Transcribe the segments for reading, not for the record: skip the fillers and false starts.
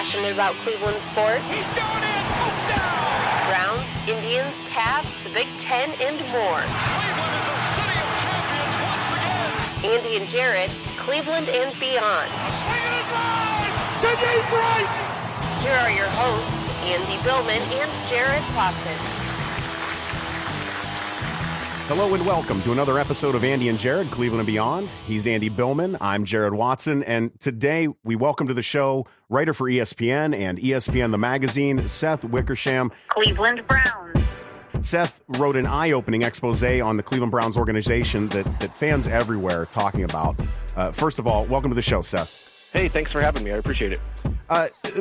passionate about Cleveland sports. He's going in, touchdown! Browns, Indians, Cavs, the Big Ten, and more. Cleveland is a city of champions once again! Andy and Jarid, Cleveland and beyond. A swing and a drive! To deep right! Here are your hosts, Andy Billman and Jarid Watson. Hello and welcome to another episode of Andy and Jarid, Cleveland and Beyond. He's Andy Billman. I'm Jarid Watson. And today we welcome to the show writer for ESPN and ESPN the magazine, Seth Wickersham. Cleveland Browns. Seth wrote an eye-opening expose on the Cleveland Browns organization that fans everywhere are talking about. First of all, welcome to the show, Seth. Hey, thanks for having me. I appreciate it.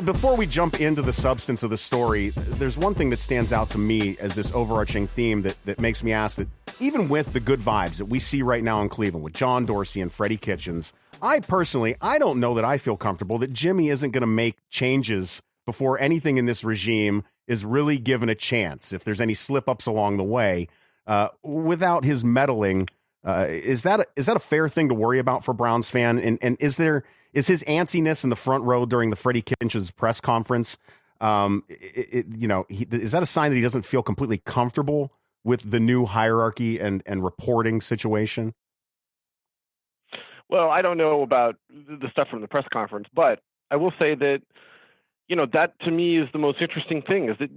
Before we jump into the substance of the story, there's one thing that stands out to me as this overarching theme that makes me ask that even with the good vibes that we see right now in Cleveland with John Dorsey and Freddie Kitchens, I don't know that I feel comfortable that Jimmy isn't going to make changes before anything in this regime is really given a chance. If there's any slip-ups along the way, without his meddling, is that a fair thing to worry about for Browns fan? And is his antsiness in the front row during the Freddie Kitchens press conference, is that a sign that he doesn't feel completely comfortable with the new hierarchy and reporting situation? Well, I don't know about the stuff from the press conference, but I will say that, that to me is the most interesting thing is that,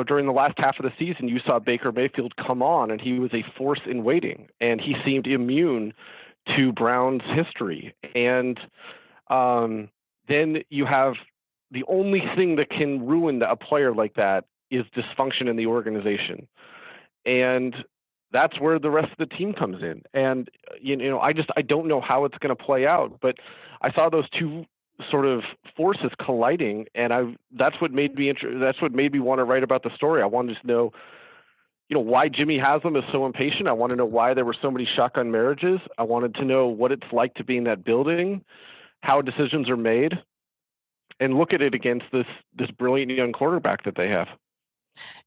during the last half of the season, you saw Baker Mayfield come on and he was a force in waiting and he seemed immune to Browns history. And then you have the only thing that can ruin a player like that is dysfunction in the organization. And that's where the rest of the team comes in. And, I don't know how it's going to play out, but I saw those two sort of forces colliding. And that's what made me want to write about the story. I wanted to know, why Jimmy Haslem is so impatient. I want to know why there were so many shotgun marriages. I wanted to know what it's like to be in that building, how decisions are made, and look at it against this brilliant young quarterback that they have.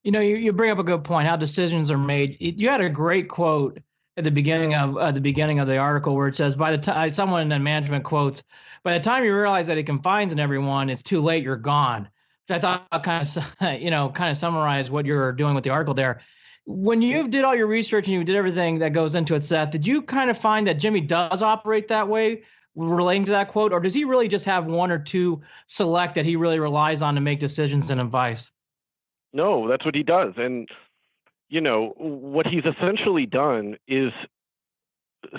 You bring up a good point, how decisions are made. You had a great quote at the beginning of the article where it says, by the time someone in the management quotes, by the time you realize that he confides in everyone, it's too late, you're gone. Which I thought kind of summarized what you're doing with the article there. When you did all your research and you did everything that goes into it, Seth, did you kind of find that Jimmy does operate that way relating to that quote, or does he really just have one or two select that he really relies on to make decisions and advice? No, that's what he does. And, what he's essentially done is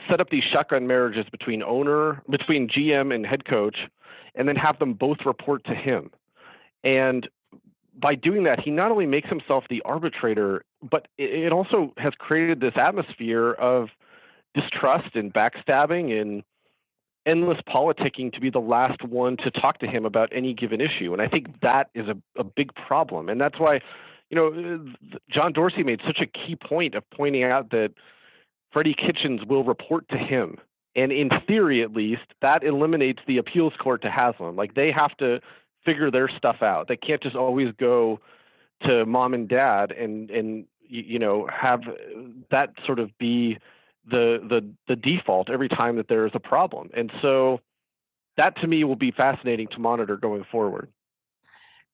set up these shotgun marriages between GM and head coach, and then have them both report to him. And by doing that, he not only makes himself the arbitrator, but it also has created this atmosphere of distrust and backstabbing and endless politicking to be the last one to talk to him about any given issue. And I think that is a big problem. And that's why, John Dorsey made such a key point of pointing out that Freddie Kitchens will report to him. And in theory, at least, that eliminates the appeals court to Haslem. Like, they have to figure their stuff out. They can't just always go to mom and dad and have that sort of be the default every time that there is a problem. And so that to me will be fascinating to monitor going forward.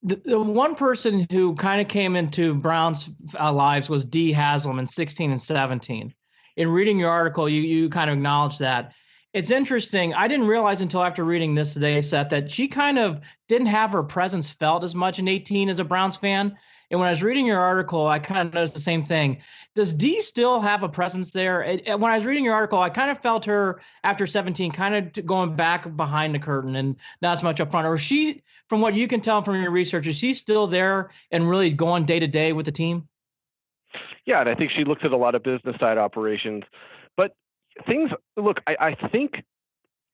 The one person who kind of came into Brown's lives was Dee Haslem in 16 and 17. In reading your article, you kind of acknowledged that. It's interesting. I didn't realize until after reading this today, Seth, that she kind of didn't have her presence felt as much in 18 as a Browns fan. And when I was reading your article, I kind of noticed the same thing. Does Dee still have a presence there? When I was reading your article, I kind of felt her after 17 kind of going back behind the curtain and not as much up front. Or is she, from what you can tell from your research, is she still there and really going day to day with the team? Yeah, and I think she looks at a lot of business side operations. But I think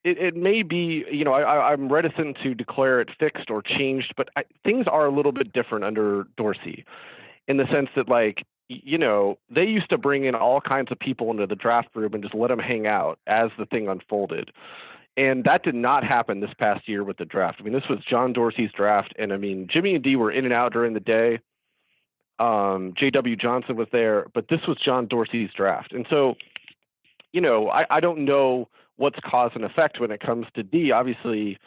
it may be, I'm reticent to declare it fixed or changed, but things are a little bit different under Dorsey in the sense that, they used to bring in all kinds of people into the draft room and just let them hang out as the thing unfolded. And that did not happen this past year with the draft. I mean, this was John Dorsey's draft. And I mean, Jimmy and Dee were in and out during the day. J.W. Johnson was there, but this was John Dorsey's draft. And so, I don't know what's cause and effect when it comes to Dee. Obviously,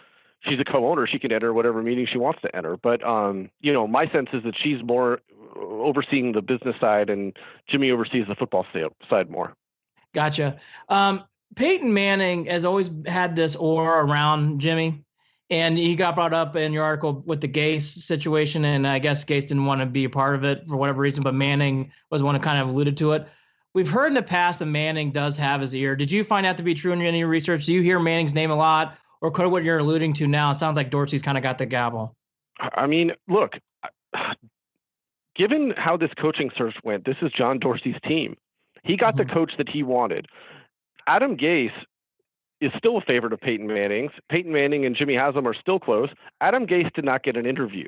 she's a co-owner. She can enter whatever meeting she wants to enter. But, my sense is that she's more overseeing the business side and Jimmy oversees the football side more. Gotcha. Peyton Manning has always had this aura around Jimmy, and he got brought up in your article with the Gase situation, and I guess Gase didn't want to be a part of it for whatever reason, but Manning was one who kind of alluded to it. We've heard in the past that Manning does have his ear. Did you find that to be true in any research? Do you hear Manning's name a lot, or could what you're alluding to now? It sounds like Dorsey's kind of got the gavel. I mean, look, given how this coaching search went, this is John Dorsey's team. He got the coach that he wanted. Adam Gase is still a favorite of Peyton Manning's. Peyton Manning and Jimmy Haslem are still close. Adam Gase did not get an interview.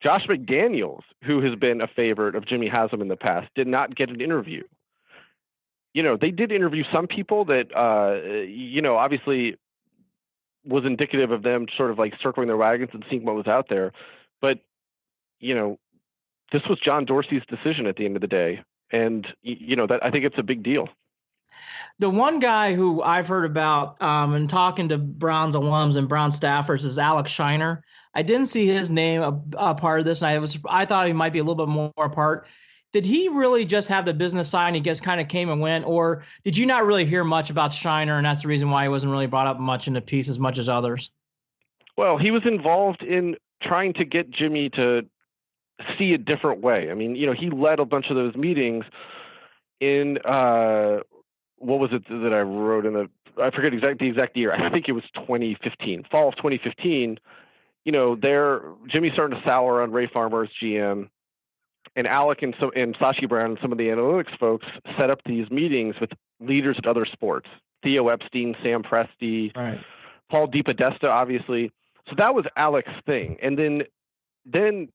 Josh McDaniels, who has been a favorite of Jimmy Haslem in the past, did not get an interview. They did interview some people that, obviously was indicative of them sort of like circling their wagons and seeing what was out there. But, this was John Dorsey's decision at the end of the day. And, that I think it's a big deal. The one guy who I've heard about and talking to Browns alums and Brown staffers is Alex Shiner. I didn't see his name a part of this, and I thought he might be a little bit more a part. Did he really just have the business side and he just kind of came and went, or did you not really hear much about Shiner, and that's the reason why he wasn't really brought up much in the piece as much as others? Well, he was involved in trying to get Jimmy to see a different way. I mean, he led a bunch of those meetings in what was it that I wrote I forget the exact year. I think it was 2015, fall of 2015. Jimmy's starting to sour on Ray Farmer as GM, and Alec and Sashi Brown and some of the analytics folks set up these meetings with leaders at other sports. Theo Epstein, Sam Presti, right. Paul DePodesta, obviously. So that was Alec's thing. And then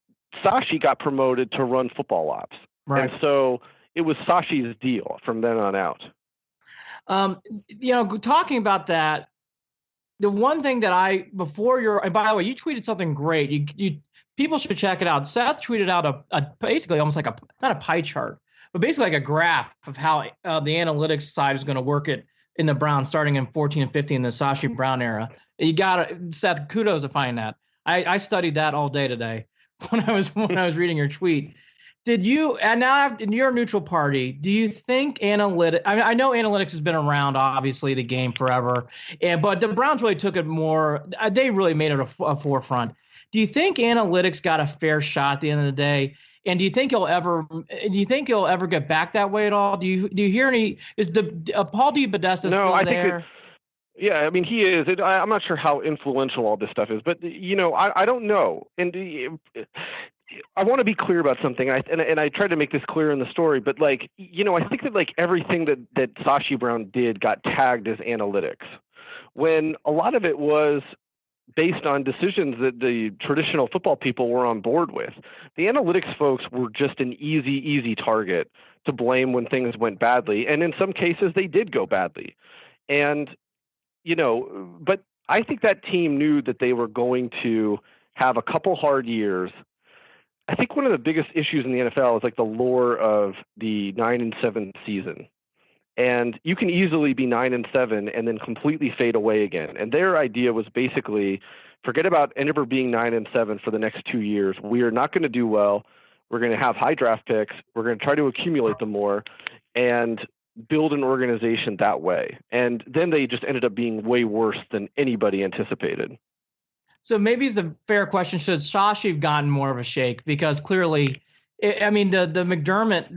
Sashi got promoted to run football ops. Right. And so it was Sashi's deal from then on out. Talking about that, the one thing that and by the way, you tweeted something great. You people should check it out. Seth tweeted out a basically almost like not a pie chart, but basically like a graph of how the analytics side is going to work it in the Browns starting in 14 and 15 in the Sashi Brown era. You got Seth, kudos to find that. I studied that all day today when I was reading your tweet. Did you, and now in your neutral party, do you think analytics, I know analytics has been around, obviously, the game forever, but the Browns really took it more, they really made it a forefront. Do you think analytics got a fair shot at the end of the day? And do you think he'll ever get back that way at all? Do you hear any, is Paul DePodesta still there? Yeah, I mean, he is. I'm not sure how influential all this stuff is, but, I don't know. And I want to be clear about something, and I tried to make this clear in the story, but I think that everything that Sashi Brown did got tagged as analytics, when a lot of it was based on decisions that the traditional football people were on board with. The analytics folks were just an easy target to blame when things went badly, and in some cases they did go badly, and but I think that team knew that they were going to have a couple hard years. I think one of the biggest issues in the NFL is the lore of the 9-7 season. And you can easily be 9-7 and then completely fade away again. And their idea was basically forget about ever being 9-7 for the next 2 years. We are not going to do well. We're going to have high draft picks. We're going to try to accumulate them more and build an organization that way. And then they just ended up being way worse than anybody anticipated. So maybe it's a fair question. Should Sashi have gotten more of a shake? Because clearly, the McDermott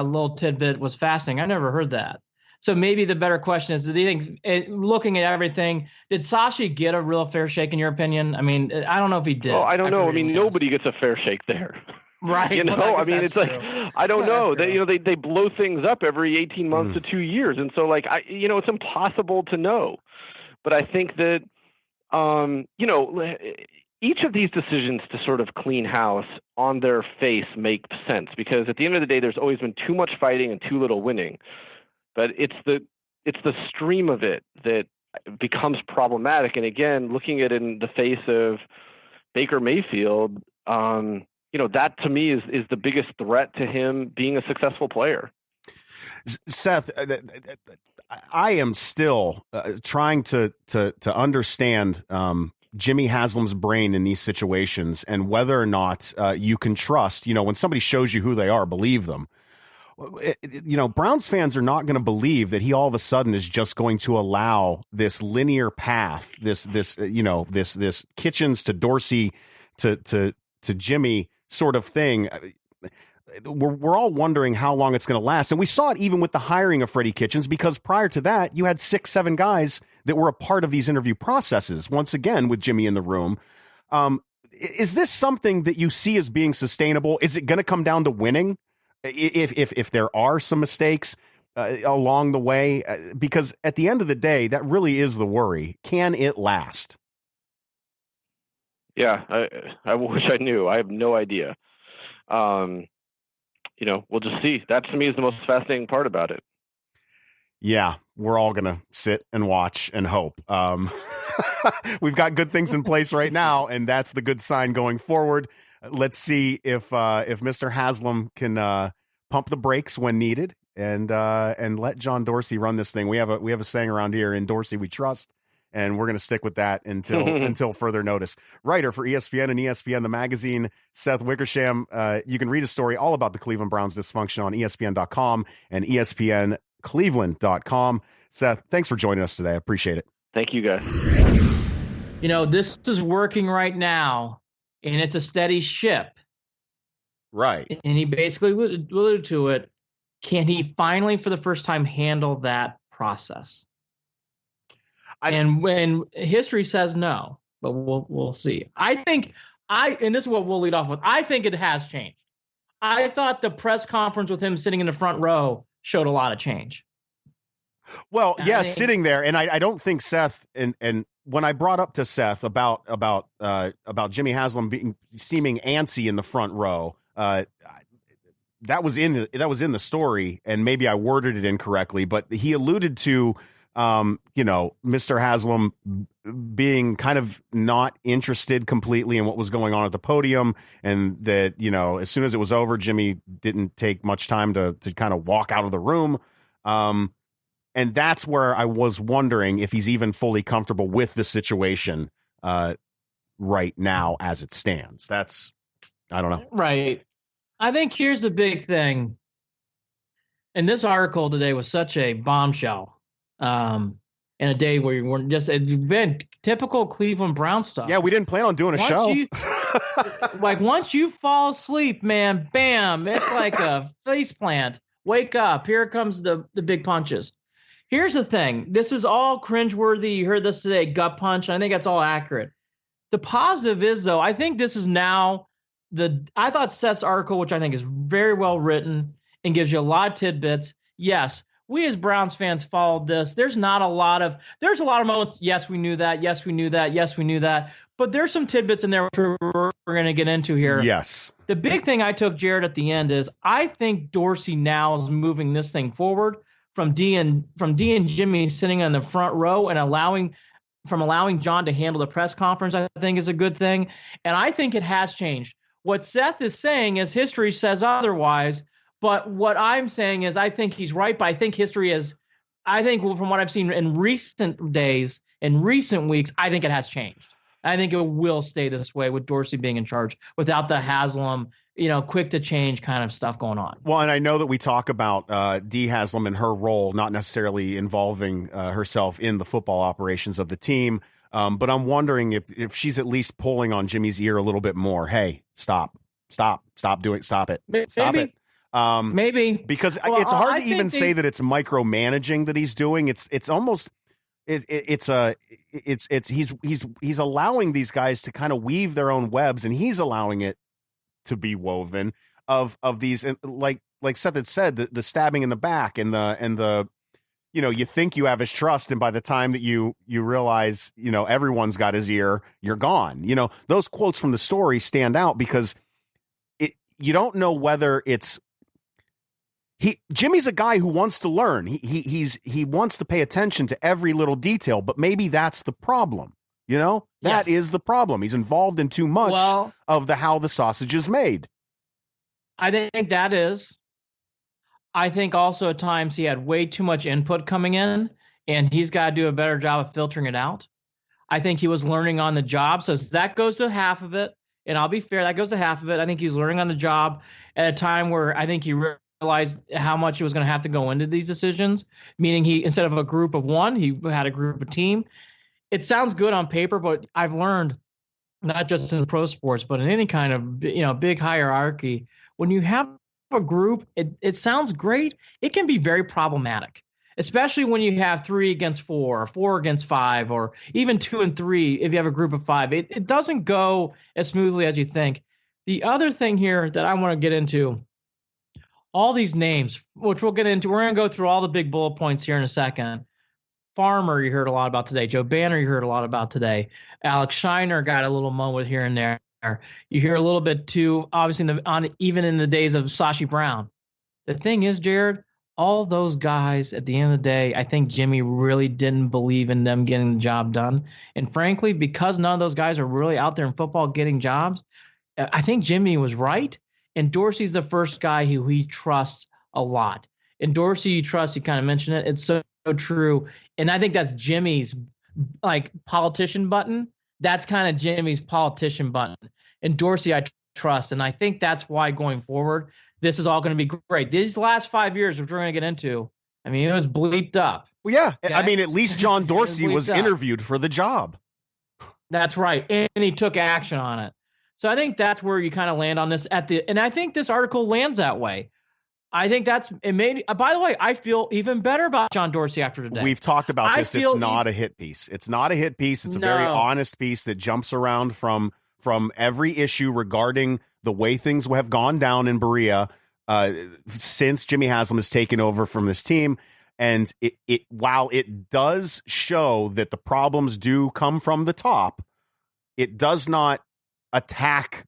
little tidbit was fascinating. I never heard that. So maybe the better question is, do you think, looking at everything, did Sashi get a real fair shake in your opinion? I mean, I don't know if he did. Oh, I don't know. I mean, nobody gets a fair shake there. Right. It's true. I don't know. They blow things up every 18 months to 2 years. And so it's impossible to know. But I think that, each of these decisions to sort of clean house on their face make sense, because at the end of the day, there's always been too much fighting and too little winning. But it's the stream of it that becomes problematic. And again, looking at it in the face of Baker Mayfield, that to me is the biggest threat to him being a successful player. Seth, I am still trying to understand Jimmy Haslem's brain in these situations and whether or not you can trust, when somebody shows you who they are, believe them. Browns fans are not going to believe that he all of a sudden is just going to allow this linear path, this Kitchens to Dorsey to Jimmy sort of thing. We're all wondering how long it's going to last. And we saw it even with the hiring of Freddie Kitchens, because prior to that, you had 6-7 guys that were a part of these interview processes, once again, with Jimmy in the room. Is this something that you see as being sustainable? Is it going to come down to winning? If there are some mistakes along the way, because at the end of the day, that really is the worry. Can it last? Yeah, I wish I knew. I have no idea. We'll just see. That to me is the most fascinating part about it. Yeah, we're all going to sit and watch and hope. We've got good things in place right now, and that's the good sign going forward. Let's see if Mr. Haslem can pump the brakes when needed and let John Dorsey run this thing. We have a saying around here: in Dorsey we trust, and we're going to stick with that until further notice. Writer for ESPN and ESPN the magazine, Seth Wickersham. You can read a story all about the Cleveland Browns dysfunction on ESPN.com and ESPNCleveland.com. Seth, thanks for joining us today. I appreciate it. Thank you, guys. This is working right now, and it's a steady ship. Right. And he basically alluded to it. Can he finally, for the first time, handle that process? And when history says no, but we'll see. I think and this is what we'll lead off with. I think it has changed. I thought the press conference with him sitting in the front row showed a lot of change. Well, yeah, sitting there, and I don't think Seth and when I brought up to Seth about Jimmy Haslem seeming antsy in the front row, that was in the story, and maybe I worded it incorrectly, but he alluded to Mr. Haslem being kind of not interested completely in what was going on at the podium, and that as soon as it was over, Jimmy didn't take much time to kind of walk out of the room. And that's where I was wondering if he's even fully comfortable with the situation right now as it stands. I don't know. Right. I think here's the big thing. And this article today was such a bombshell in a day where you weren't it's been typical Cleveland Brown stuff. Yeah, we didn't plan on doing a show. Once you fall asleep, man, bam, it's like a face plant. Wake up. Here comes the big punches. Here's the thing. This is all cringeworthy. You heard this today, gut punch. I think that's all accurate. The positive is, though, I think this is now I thought Seth's article, which I think is very well written and gives you a lot of tidbits. Yes, we as Browns fans followed this. There's a lot of moments. Yes, we knew that. Yes, we knew that. Yes, we knew that. But there's some tidbits in there we're going to get into here. Yes. The big thing I took, Jared, at the end is I think Dorsey now is moving this thing forward from D and Jimmy sitting in the front row and allowing John to handle the press conference. I think is a good thing, and I think it has changed. What Seth is saying is history says otherwise, but what I'm saying is I think he's right. But I think from what I've seen in recent days, in recent weeks, I think it has changed. I think it will stay this way with Dorsey being in charge without the Haslem, quick to change kind of stuff going on. Well, and I know that we talk about Dee Haslem and her role, not necessarily involving herself in the football operations of the team. But I'm wondering if she's at least pulling on Jimmy's ear a little bit more. Hey, stop it. Maybe because it's hard to even say that it's micromanaging that he's doing. It's almost he's allowing these guys to kind of weave their own webs, and he's allowing it to be woven of these, like Seth had said, the stabbing in the back and the you think you have his trust, and by the time that you realize everyone's got his ear, you're gone. Those quotes from the story stand out because you don't know whether it's Jimmy's a guy who wants to learn. He wants to pay attention to every little detail, but maybe that's the problem. That is the problem. He's involved in too much of how the sausage is made. I think that is. I think also at times he had way too much input coming in, and he's got to do a better job of filtering it out. I think he was learning on the job. So that goes to half of it. And I'll be fair, that goes to half of it. I think he was learning on the job at a time where I think he realized how much it was going to have to go into these decisions, meaning he, instead of a group of one, he had a group of team. It sounds good on paper, but I've learned, not just in pro sports, but in any kind of, big hierarchy, when you have a group, it sounds great. It can be very problematic, especially when you have 3 against 4, or 4 against 5, or even 2 and 3 if you have a group of 5. It doesn't go as smoothly as you think. The other thing here that I want to get into, all these names, which we'll get into, we're going to go through all the big bullet points here in a second. Farmer, you heard a lot about today. Joe Banner, you heard a lot about today. Alex Shiner got a little moment here and there. You hear a little bit too, obviously, even in the days of Sashi Brown. The thing is, Jared, all those guys, at the end of the day, I think Jimmy really didn't believe in them getting the job done. And frankly, because none of those guys are really out there in football getting jobs, I think Jimmy was right. And Dorsey's the first guy who he trusts a lot. And Dorsey, you trust, you kind of mentioned it. It's so true. And I think that's Jimmy's politician button. That's kind of Jimmy's politician button. And Dorsey, I trust. And I think that's why going forward, this is all going to be great. These last 5 years, which we're going to get into, I mean, it was bleeped up. Well, yeah. Okay? I mean, at least John Dorsey was interviewed for the job. That's right. And he took action on it. So I think that's where you kind of land on this and I think this article lands that way. I think it made, by the way, I feel even better about John Dorsey after today. We've talked about this. It's not a hit piece. It's not a hit piece. It's a very honest piece that jumps around from every issue regarding the way things have gone down in Berea since Jimmy Haslem has taken over from this team. And while it does show that the problems do come from the top, it does not attack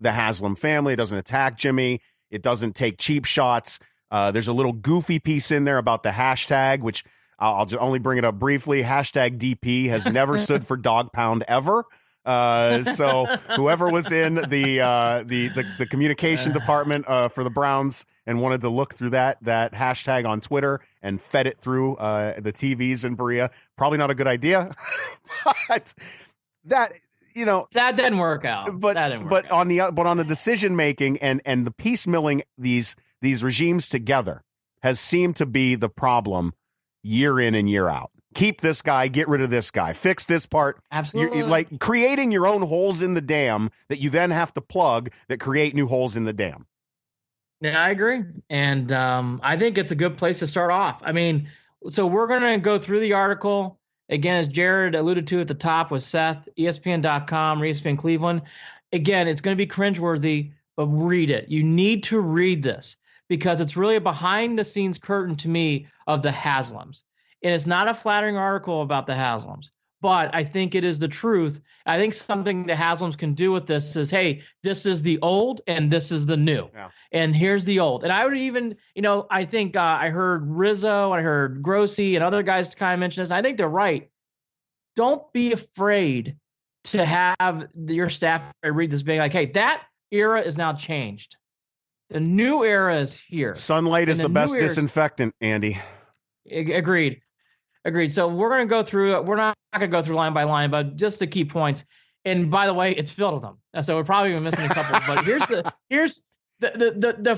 the Haslem family. It doesn't attack Jimmy. It doesn't take cheap shots. There's a little goofy piece in there about the hashtag, which I'll just only bring it up briefly. Hashtag DP has never stood for dog pound ever. So whoever was in the communication department for the Browns and wanted to look through that hashtag on Twitter and fed it through the TVs in Berea, probably not a good idea. But that didn't work out. But on the decision making and the piecemealing these regimes together has seemed to be the problem year in and year out. Keep this guy, get rid of this guy, fix this part. Absolutely. You're like creating your own holes in the dam that you then have to plug that create new holes in the dam. Yeah, I agree. And I think it's a good place to start off. I mean, so we're going to go through the article. Again, as Jared alluded to at the top with Seth, ESPN.com, ESPN Cleveland. Again, it's going to be cringeworthy, but read it. You need to read this because it's really a behind-the-scenes curtain to me of the Haslems. And it's not a flattering article about the Haslems, but I think it is the truth. I think something the Haslems can do with this is, hey, this is the old and this is the new. Yeah. And here's the old. And I would even, I think I heard Rizzo, I heard Grossi and other guys kind of mention this. I think they're right. Don't be afraid to have your staff read this being like, hey, that era is now changed. The new era is here. Sunlight is the best disinfectant, Andy. Agreed. So we're going to go through it. We're not going to go through line by line, but just the key points. And by the way, it's filled with them. So we're probably even missing a couple. But here's the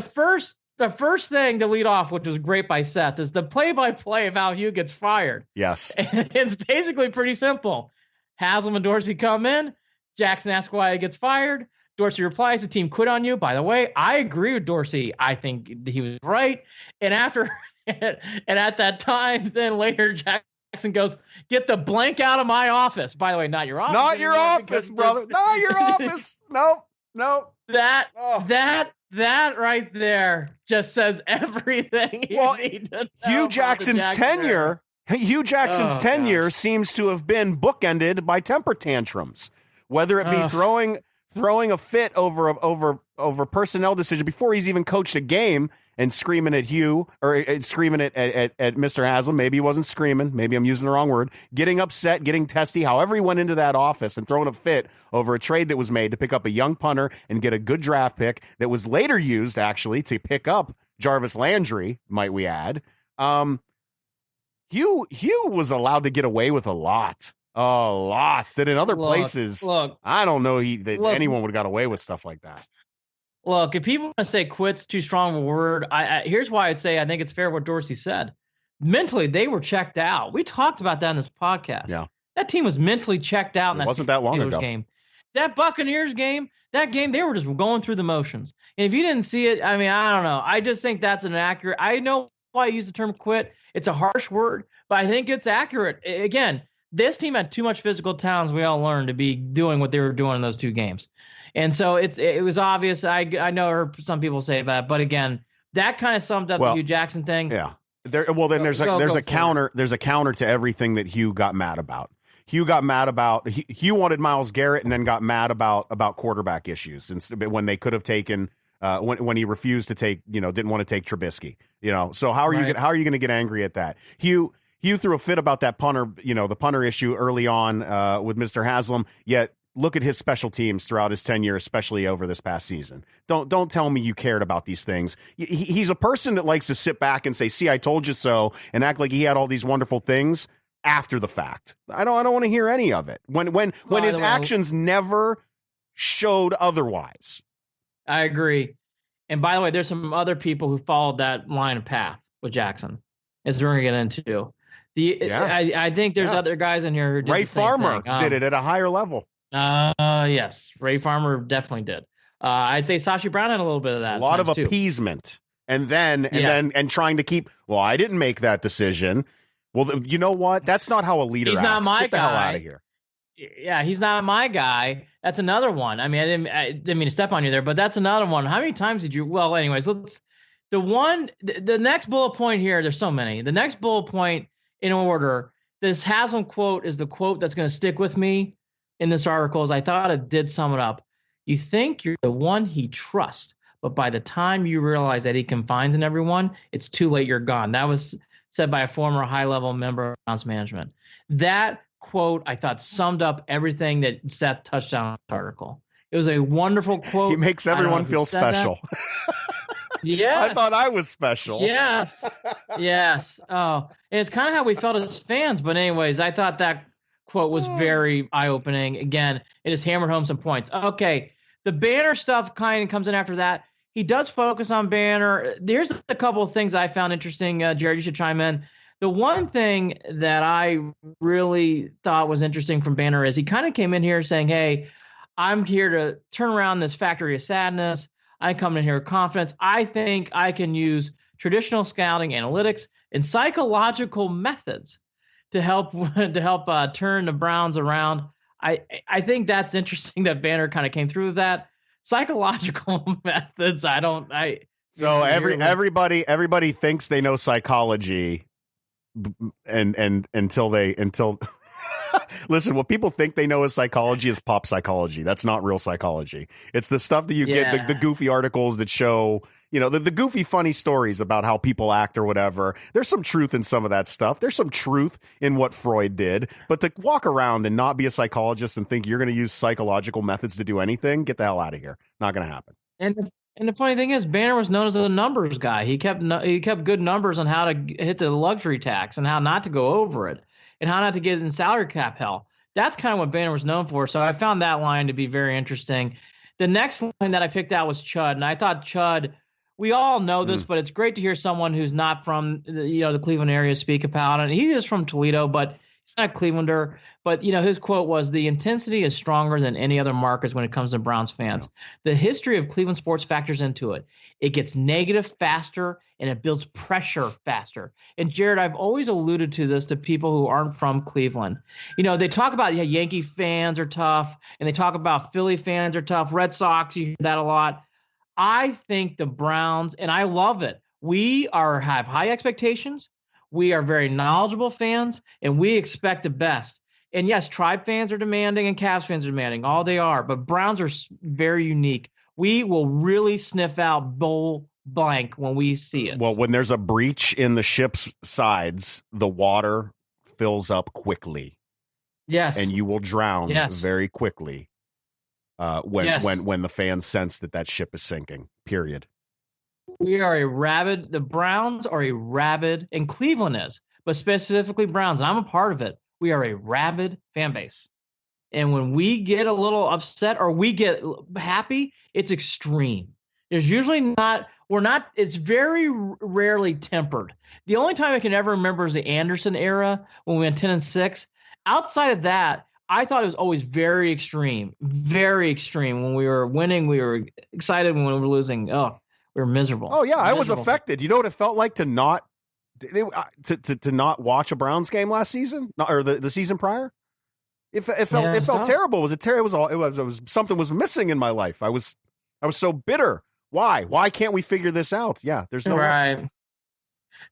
first thing to lead off, which was great by Seth, is the play-by-play of how Hugh gets fired. Yes. And it's basically pretty simple. Haslem and Dorsey come in. Jackson asks why he gets fired. Dorsey replies, the team quit on you. By the way, I agree with Dorsey. I think he was right. And at that time, then later, Jackson goes, get the blank out of my office. By the way, not your office. Not your office, brother. Not your office. No. That right there just says everything you need to know. Hugh Jackson's tenure seems to have been bookended by temper tantrums, whether it be throwing a fit over personnel decision before he's even coached a game and screaming at Hugh or screaming at Mr. Haslem. Maybe he wasn't screaming. Maybe I'm using the wrong word. Getting upset, getting testy, however he went into that office and throwing a fit over a trade that was made to pick up a young punter and get a good draft pick that was later used actually to pick up Jarvis Landry, might we add. Hugh was allowed to get away with a lot that in other places, I don't know anyone would have got away with stuff like that. Look, if people want to say quit's too strong a word, here's why I'd say I think it's fair what Dorsey said. Mentally, they were checked out. We talked about that in this podcast. Yeah. That team was mentally checked out in that wasn't that long ago. Game. That Buccaneers game, they were just going through the motions. And if you didn't see it, I mean, I don't know. I just think that's an accurate. I know why I use the term quit. It's a harsh word, but I think it's accurate. Again, this team had too much physical talent, as we all learned, to be doing what they were doing in those two games. And so it was obvious. I know I heard some people say that, but again, that kind of summed up the Hugh Jackson thing. Yeah. There's a counter to everything that Hugh got mad about. Hugh wanted Myles Garrett and then got mad about quarterback issues when they could have taken when he refused to take, didn't want to take Trubisky, So how are you going to get angry at that? Hugh threw a fit about that punter, the punter issue early on with Mr. Haslem, yet look at his special teams throughout his tenure, especially over this past season. Don't tell me you cared about these things. He's a person that likes to sit back and say, "See, I told you so," and act like he had all these wonderful things after the fact. I don't want to hear any of it when his actions never showed otherwise. I agree. And by the way, there's some other people who followed that line of path with Jackson, as we're going to get into. I think there's other guys in here who did Ray the same Farmer thing. did it at a higher level. Yes, Ray Farmer definitely did. I'd say Sashi Brown had a little bit of that. A lot of appeasement, and trying to keep. Well, I didn't make that decision. Well, you know what? That's not how a leader acts. He's not my Get the guy. hell out of here. Yeah, he's not my guy. That's another one. I mean, I didn't mean to step on you there, but that's another one. How many times did you? Well, anyways, the next bullet point here. There's so many. The next bullet point in order. This Haslam quote is the quote that's going to stick with me in this article. As I thought it did sum it up. You think you're the one he trusts, but by the time you realize that he confides in everyone, it's too late. You're gone. That was said by a former high-level member of Browns management. That quote, I thought, summed up everything that Seth touched on in the article. It was a wonderful quote. He makes everyone feel special. Yes. I thought I was special. Yes. Yes. Oh, and it's kind of how we felt as fans. But anyways, I thought that quote was very eye-opening. Again, it has hammered home some points. Okay, the Banner stuff kind of comes in after that. He does focus on Banner. There's a couple of things I found interesting. Jared, you should chime in. The one thing that I really thought was interesting from Banner is he kind of came in here saying, hey, I'm here to turn around this factory of sadness. I come in here with confidence. I think I can use traditional scouting, analytics, and psychological methods to help turn the Browns around. I think that's interesting that Banner kind of came through with that. Psychological methods. Everybody thinks they know psychology, and until listen, what people think they know is psychology is pop psychology. That's not real psychology. It's the stuff that you get, the goofy articles that show, the goofy, funny stories about how people act or whatever. There's some truth in some of that stuff. There's some truth in what Freud did. But to walk around and not be a psychologist and think you're going to use psychological methods to do anything, get the hell out of here. Not going to happen. And the funny thing is, Banner was known as a numbers guy. He kept good numbers on how to hit the luxury tax and how not to go over it and how not to get in salary cap hell. That's kind of what Banner was known for. So I found that line to be very interesting. The next line that I picked out was Chud, and I thought Chud. We all know this, but it's great to hear someone who's not from the Cleveland area speak about it. He is from Toledo, but he's not a Clevelander. But his quote was, "The intensity is stronger than any other markers when it comes to Browns fans. The history of Cleveland sports factors into it. It gets negative faster and it builds pressure faster." And Jared, I've always alluded to this to people who aren't from Cleveland. They talk about Yankee fans are tough, and they talk about Philly fans are tough. Red Sox, you hear that a lot. I think the Browns, and I love it, have high expectations. We are very knowledgeable fans, and we expect the best. And yes, Tribe fans are demanding and Cavs fans are demanding. All they are. But Browns are very unique. We will really sniff out bull blank when we see it. Well, when there's a breach in the ship's sides, the water fills up quickly. Yes. And you will drown very quickly. When the fans sense that ship is sinking, period. We are the Browns are a rabid, and Cleveland is, but specifically Browns. I'm a part of it. We are a rabid fan base. And when we get a little upset or we get happy, it's extreme. There's usually it's very rarely tempered. The only time I can ever remember is the Anderson era when we went 10-6. Outside of that, I thought it was always very extreme. When we were winning, we were excited. When we were losing, we were miserable. Oh yeah, I was affected. You know what it felt like to not watch a Browns game last season or the season prior? It felt terrible. It was something was missing in my life. I was so bitter. Why? Why can't we figure this out? Yeah, there's no right.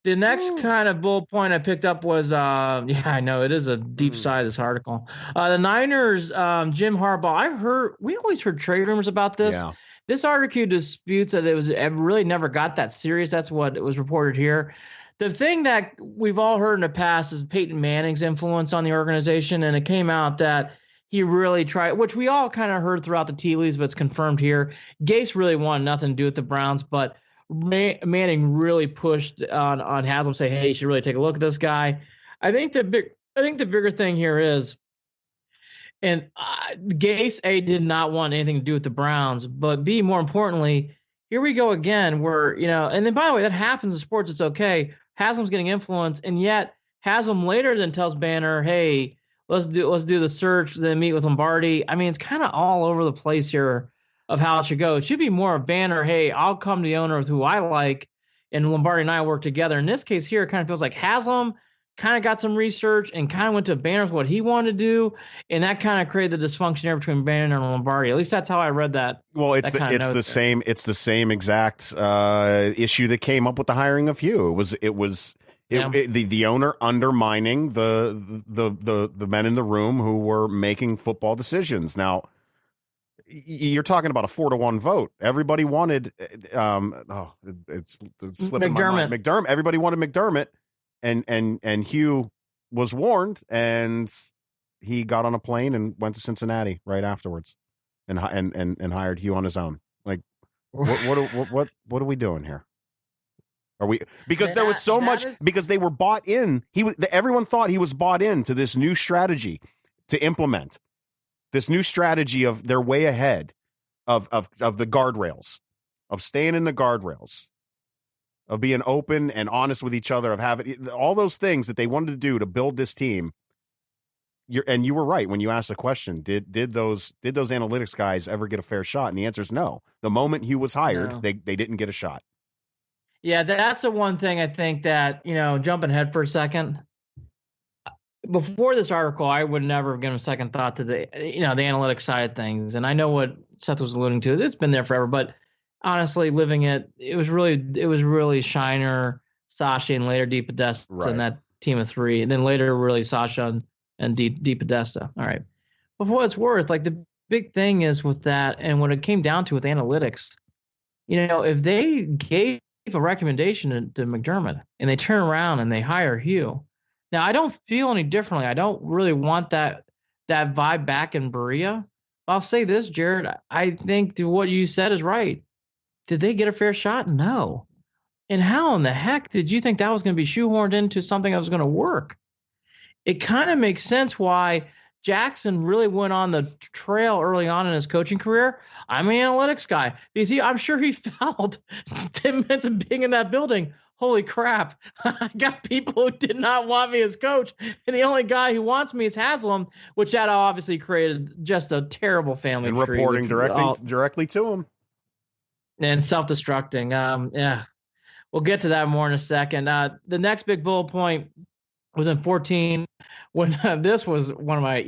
The next kind of bullet point I picked up was, I know it is a deep side of this article. The Niners, Jim Harbaugh. We always heard trade rumors about this. Yeah. This article disputes that it really never got that serious. That's what it was reported here. The thing that we've all heard in the past is Peyton Manning's influence on the organization, and it came out that he really tried, which we all kind of heard throughout the tea leaves, but it's confirmed here. Gase really wanted nothing to do with the Browns, but Manning really pushed on Haslem, say, hey, you should really take a look at this guy. I think the bigger thing here is, and Gase, A, did not want anything to do with the Browns, but B, more importantly, here we go again where, and then by the way, that happens in sports. It's okay. Haslem's getting influence, and yet Haslem later then tells Banner, hey, let's do the search, then meet with Lombardi. I mean, it's kind of all over the place here of how it should go. It should be more of Banner, hey, I'll come to the owner with who I like, and Lombardi and I work together. In this case here, it kind of feels like Haslem kind of got some research and kind of went to Banner with what he wanted to do, and that kind of created the dysfunction there between Banner and Lombardi. At least that's how I read that. Well, it's the same exact issue that came up with the hiring of Hugh. It was the owner undermining the men in the room who were making football decisions. Now, you're talking about a 4-1 vote. Everybody wanted it's slipping my mind. McDermott. Everybody wanted McDermott. And Hugh was warned, and he got on a plane and went to Cincinnati right afterwards, and hired Hugh on his own. Like, what are we doing here? Are we because there was so much because they were bought in. Everyone thought he was bought into this new strategy to implement this new strategy of their way ahead of the guardrails, of staying in the guardrails, of being open and honest with each other, of having all those things that they wanted to do to build this team. And you were right when you asked the question, did those analytics guys ever get a fair shot? And the answer is no. The moment Hugh was hired, they didn't get a shot. Yeah, that's the one thing I think that, jumping ahead for a second, before this article, I would never have given a second thought to the analytics side of things. And I know what Seth was alluding to. It's been there forever, but honestly, living it was really Shiner, Sasha, and later DePodesta in that team of three, and then later really Sasha and DePodesta. All right, but for what it's worth, like the big thing is with that, and when it came down to with analytics, if they gave a recommendation to McDermott and they turn around and they hire Hugh, now I don't feel any differently. I don't really want that vibe back in Berea. I'll say this, Jared. I think what you said is right. Did they get a fair shot? No. And how in the heck did you think that was going to be shoehorned into something that was going to work? It kind of makes sense why Jackson really went on the trail early on in his coaching career. I'm an analytics guy. Because I'm sure he felt 10 minutes of being in that building, holy crap, I got people who did not want me as coach. And the only guy who wants me is Haslem, which that obviously created just a terrible family and tree. Reporting directly to him. And self-destructing. Yeah, we'll get to that more in a second. The next big bullet point was in 14 when this was one of my,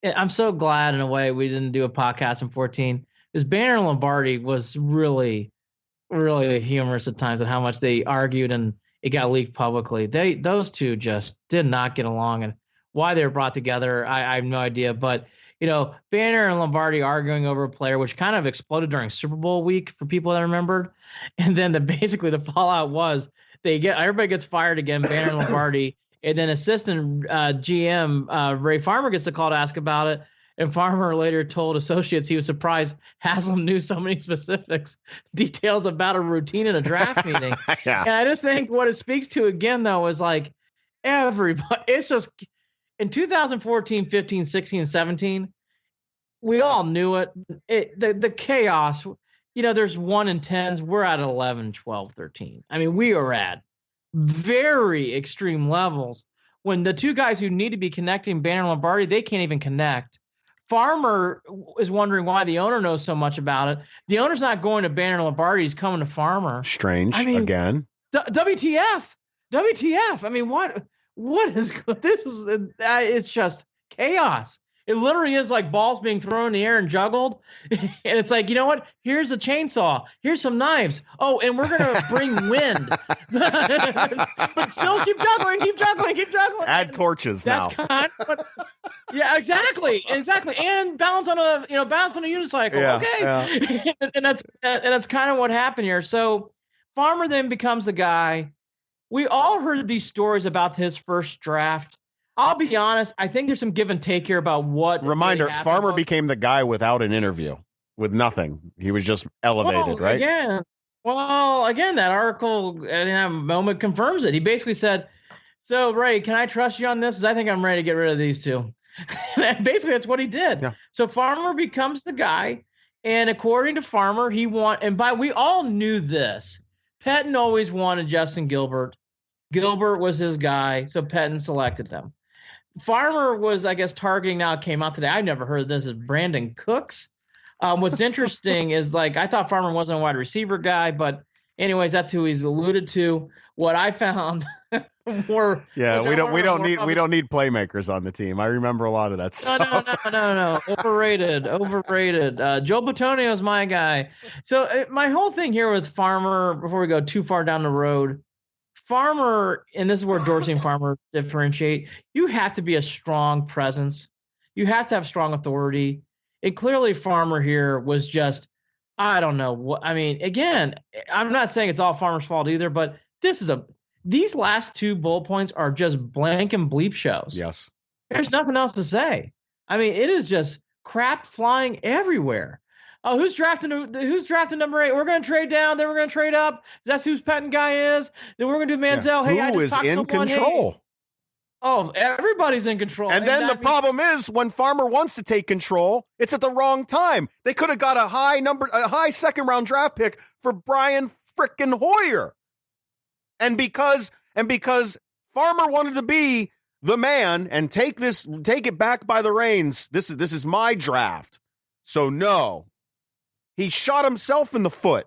I'm so glad in a way we didn't do a podcast in 14. Because Banner and Lombardi was really, really humorous at times at how much they argued and it got leaked publicly. Those two just did not get along, and why they were brought together, I have no idea. But Banner and Lombardi arguing over a player, which kind of exploded during Super Bowl week for people that remembered. And then basically the fallout was everybody gets fired again, Banner and Lombardi, and then assistant GM Ray Farmer gets the call to ask about it. And Farmer later told associates he was surprised Haslem knew so many details about a routine in a draft meeting. Yeah. And I just think what it speaks to again, though, is like everybody. It's just in 2014, 15, 16, 17, we all knew it. The chaos, there's 1 in 10s. We're at 11, 12, 13. I mean, we are at very extreme levels when the two guys who need to be connecting, Banner and Lombardi, they can't even connect. Farmer is wondering why the owner knows so much about it. The owner's not going to Banner and Lombardi. He's coming to Farmer. Strange. I mean, again. WTF. I mean, what is this? It's just chaos. It literally is like balls being thrown in the air and juggled. And it's like, you know what? Here's a chainsaw. Here's some knives. Oh, and we're going to bring wind. But still keep juggling. Add torches now. That's kind of what, yeah, exactly. And balance on a unicycle. Yeah, okay. Yeah. and that's kind of what happened here. So Farmer then becomes the guy. We all heard these stories about his first draft. I'll be honest. I think there's some give and take here about what. Reminder: Farmer became the guy without an interview, with nothing. He was just elevated, right? Again, that article at that moment confirms it. He basically said, "So Ray, can I trust you on this? Because I think I'm ready to get rid of these two." Basically, that's what he did. Yeah. So Farmer becomes the guy, and according to Farmer, we all knew this. Pettin always wanted Justin Gilbert. Gilbert was his guy, so Pettin selected him. Farmer was, I guess, targeting now. It came out today. I've never heard of this. Is Brandon Cooks. What's interesting is I thought Farmer wasn't a wide receiver guy, but anyways, that's who he's alluded to. What I found more. Yeah, we don't need playmakers on the team. I remember a lot of that stuff. No. Overrated. Joe Batonio is my guy. So my whole thing here with Farmer, before we go too far down the road, Farmer, and this is where Dorsey and Farmer differentiate, you have to be a strong presence. You have to have strong authority. And clearly Farmer here was just, I don't know what, I mean, again, I'm not saying it's all Farmer's fault either, but these last two bullet points are just blank and bleep shows. Yes. There's nothing else to say. I mean, it is just crap flying everywhere. Oh, who's drafting number 8? We're going to trade down. Then we're going to trade up. That's who's Pettin guy is. Then we're going to do Manziel. Yeah. Who is in control? Hey. Oh, everybody's in control. And then the problem is when Farmer wants to take control, it's at the wrong time. They could have got a high second round draft pick for Brian frickin' Hoyer. And because Farmer wanted to be the man and take it back by the reins, this is my draft. So no. He shot himself in the foot.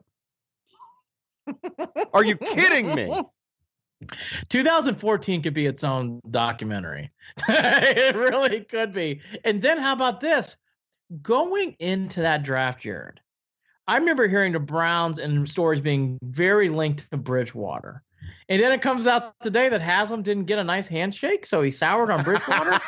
Are you kidding me? 2014 could be its own documentary. It really could be. And then how about this? Going into that draft, Jared, I remember hearing the Browns and stories being very linked to Bridgewater. And then it comes out today that Haslem didn't get a nice handshake, so he soured on Bridgewater.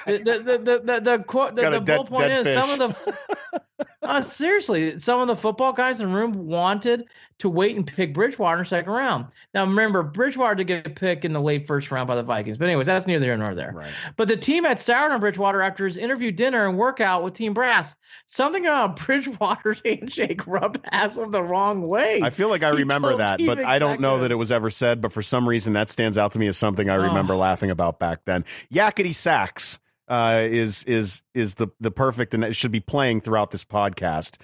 The bullet point is some of the seriously, some of the football guys in the room wanted to wait and pick Bridgewater in the second round. Now remember, Bridgewater did get a pick in the late first round by the Vikings. But anyways, that's neither here nor there. Right. But the team had soured on Bridgewater after his interview, dinner, and workout with Team Brass. Something about Bridgewater's handshake rubbed Haslem the wrong way. I feel like I remember that, but I don't know that it was ever said. But for some reason, that stands out to me as something I remember laughing about back then. Yakety Sax is the perfect, and it should be playing throughout this podcast.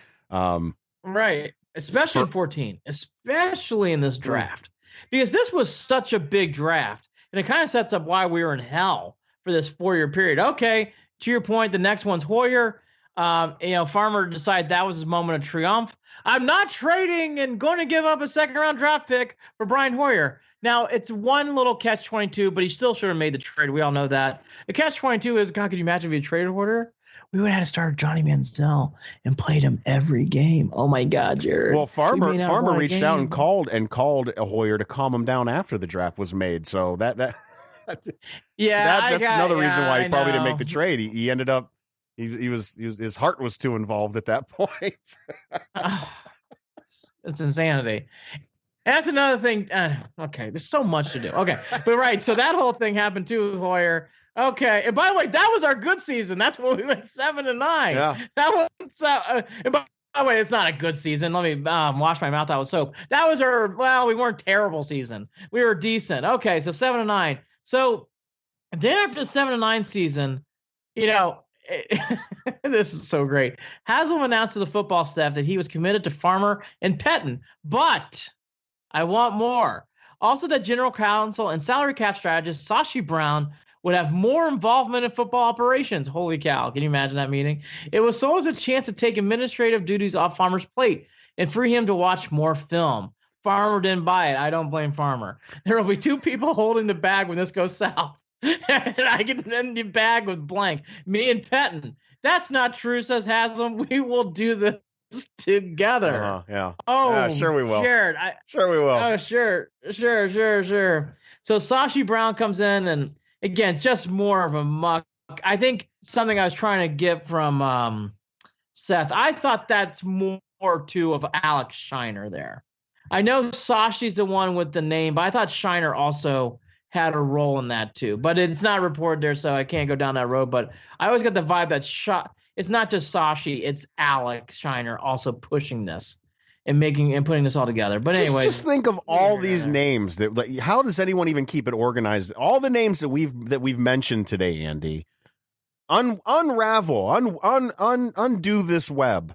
Right. Especially in 14, especially in this draft, because this was such a big draft, and it kind of sets up why we were in hell for this 4-year period. Okay, to your point, the next one's Hoyer. Farmer decided that was his moment of triumph. I'm not trading and going to give up a second-round draft pick for Brian Hoyer. Now, it's one little catch-22, but he still should have made the trade. We all know that. The catch-22 is, God, could you imagine if you traded Hoyer? We would have had to start Johnny Manziel and played him every game. Oh my God, Jared! Well, Farmer reached out and called Hoyer to calm him down after the draft was made. So that's another reason why he probably didn't make the trade. He ended up his heart was too involved at that point. It's insanity. And that's another thing. Okay, there's so much to do. Okay, but right. So that whole thing happened too with Hoyer. Okay. And by the way, that was our good season. That's when we went 7-9. Yeah. That was and by the way, it's not a good season. Let me wash my mouth out with soap. That was we weren't terrible season. We were decent. Okay, so 7-9. So then after the 7-9 season, this is so great. Haslem announced to the football staff that he was committed to Farmer and Pettine, but I want more. Also, that general counsel and salary cap strategist Sashi Brown would have more involvement in football operations. Holy cow. Can you imagine that meeting? It was sold as a chance to take administrative duties off Farmer's plate and free him to watch more film. Farmer didn't buy it. I don't blame Farmer. There will be two people holding the bag when this goes south. And I can end the bag with blank. Me and Pettine. That's not true, says Haslem. We will do this together. Yeah. Oh, yeah, sure we will. Jared, Sure we will. Oh, sure. So Sashi Brown comes in and, again, just more of a muck. I think something I was trying to get from Seth, I thought that's more too of Alex Shiner there. I know Sashi's the one with the name, but I thought Shiner also had a role in that too. But it's not reported there, so I can't go down that road. But I always got the vibe that it's not just Sashi, it's Alex Shiner also pushing this and putting this all together. But anyway, just think of all these names how does anyone even keep it organized? All the names that we've mentioned today, Andy. Unravel, undo this web.